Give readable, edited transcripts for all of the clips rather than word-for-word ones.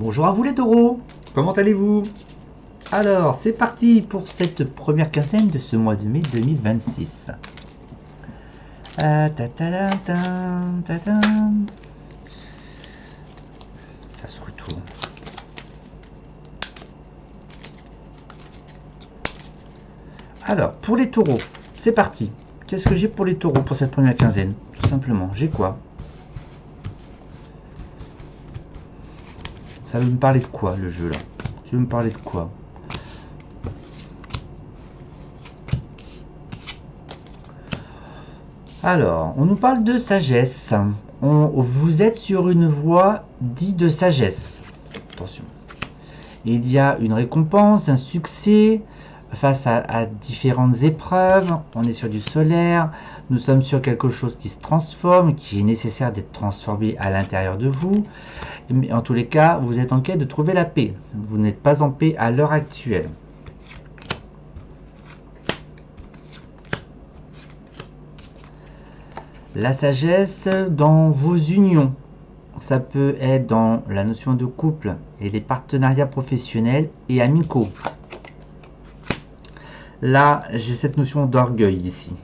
Bonjour à vous les taureaux, comment allez-vous? Alors, c'est parti pour cette première quinzaine de ce mois de mai 2026. Ah, ça se retourne. Alors, pour les taureaux, c'est parti. Qu'est-ce que j'ai pour les taureaux pour cette première quinzaine? Tout simplement, j'ai quoi? Ça veut me parler de quoi le jeu là? Tu veux me parler de quoi? Alors, on nous parle de sagesse. Vous êtes sur une voie dite de sagesse. Attention. Il y a une récompense, un succès face à différentes épreuves. On est sur du solaire. Nous sommes sur quelque chose qui se transforme, qui est nécessaire d'être transformé à l'intérieur de vous. Mais en tous les cas, vous êtes en quête de trouver la paix. Vous n'êtes pas en paix à l'heure actuelle. La sagesse dans vos unions. Ça peut être dans la notion de couple et les partenariats professionnels et amicaux. Là, j'ai cette notion d'orgueil ici.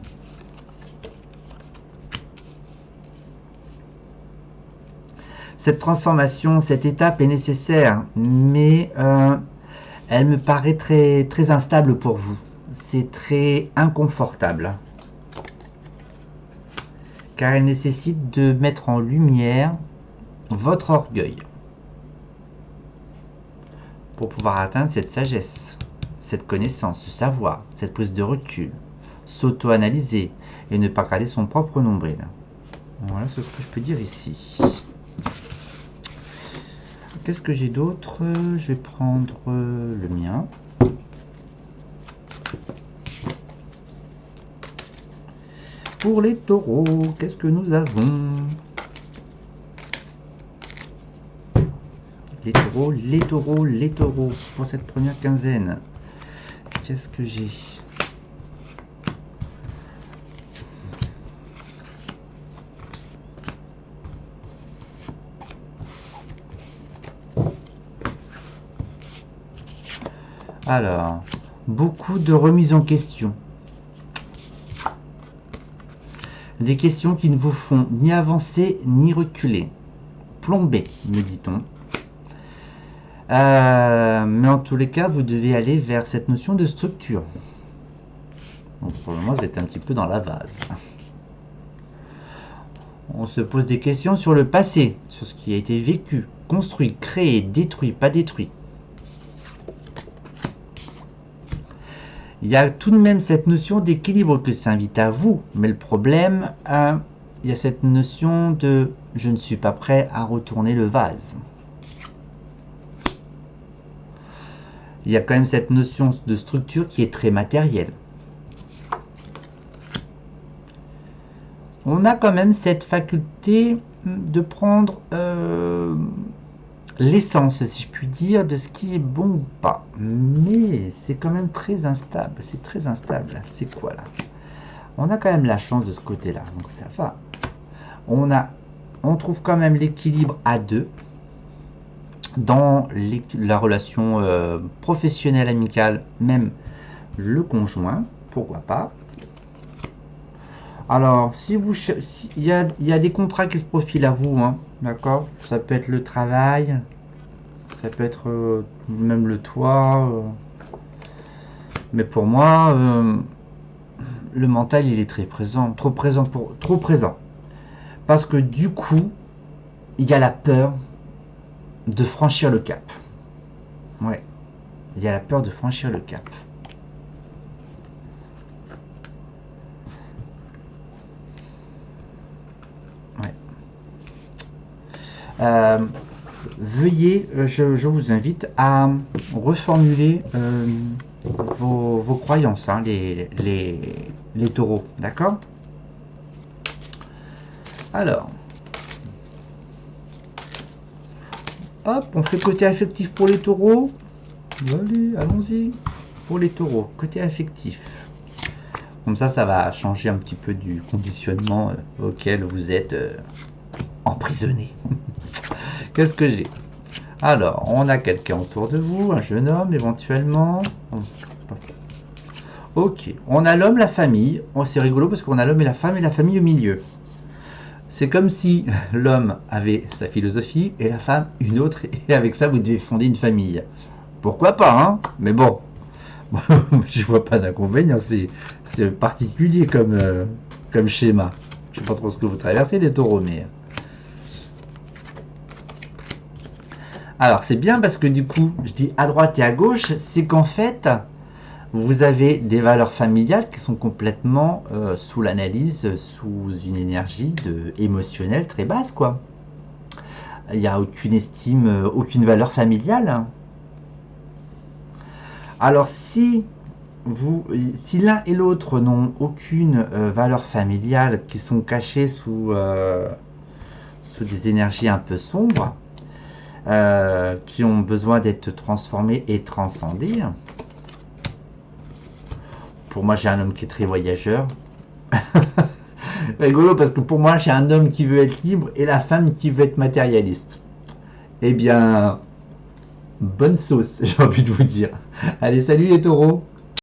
Cette transformation, cette étape est nécessaire, mais elle me paraît très instable pour vous. C'est très inconfortable. Car elle nécessite de mettre en lumière votre orgueil pour pouvoir atteindre cette sagesse, cette connaissance, ce savoir, cette prise de recul, s'auto-analyser et ne pas regarder son propre nombril. Voilà ce que je peux dire ici. Qu'est-ce que j'ai d'autre? Je vais prendre le mien. Pour les taureaux, qu'est-ce que nous avons? Les taureaux, les taureaux, les taureaux, pour cette première quinzaine. Qu'est-ce que j'ai? Alors, beaucoup de remises en question. Des questions qui ne vous font ni avancer ni reculer. Plomber, me dit-on. Mais en tous les cas, vous devez aller vers cette notion de structure. Donc pour le moment, vous êtes un petit peu dans la vase. On se pose des questions sur le passé, sur ce qui a été vécu, construit, créé, détruit, pas détruit. Il y a tout de même cette notion d'équilibre que s'invite à vous, mais le problème, il y a cette notion de « je ne suis pas prêt à retourner le vase ». Il y a quand même cette notion de structure qui est très matérielle. On a quand même cette faculté de prendre l'essence, si je puis dire, de ce qui est bon ou pas. Mais c'est quand même très instable. C'est très instable. C'est quoi là? On a quand même la chance de ce côté-là. Donc ça va. On trouve quand même l'équilibre à deux dans la relation professionnelle, amicale, même le conjoint. Pourquoi pas? Alors, si il y a des contrats qui se profilent à vous, hein, d'accord? Ça peut être le travail, ça peut être même le toit. Mais pour moi, le mental, il est très présent, trop présent. Parce que du coup, il y a la peur de franchir le cap. Ouais, il y a la peur de franchir le cap. Veuillez, je vous invite à reformuler vos croyances, hein, les taureaux, d'accord? Alors, hop, on fait côté affectif pour les taureaux. Allez, allons-y. Pour les taureaux, côté affectif. Comme ça va changer un petit peu du conditionnement auquel vous êtes emprisonné. Qu'est-ce que j'ai? Alors, on a quelqu'un autour de vous, un jeune homme éventuellement. Ok, on a l'homme, la famille. Oh, c'est rigolo parce qu'on a l'homme et la famille au milieu. C'est comme si l'homme avait sa philosophie et la femme une autre, et avec ça vous devez fonder une famille. Pourquoi pas, hein? Mais bon, je vois pas d'inconvénient, c'est particulier comme schéma. Je sais pas trop ce que vous traversez les taureaux, mais... Alors c'est bien parce que du coup, je dis à droite et à gauche, c'est qu'en fait, vous avez des valeurs familiales qui sont complètement sous l'analyse, sous une énergie émotionnelle très basse, quoi. Il n'y a aucune estime, aucune valeur familiale. Alors si l'un et l'autre n'ont aucune valeur familiale, qui sont cachées sous des énergies un peu sombres, qui ont besoin d'être transformées et transcendées. Pour moi, j'ai un homme qui est très voyageur. Rigolo parce que pour moi, j'ai un homme qui veut être libre et la femme qui veut être matérialiste. Eh bien, bonne sauce, j'ai envie de vous dire. Allez, salut les taureaux!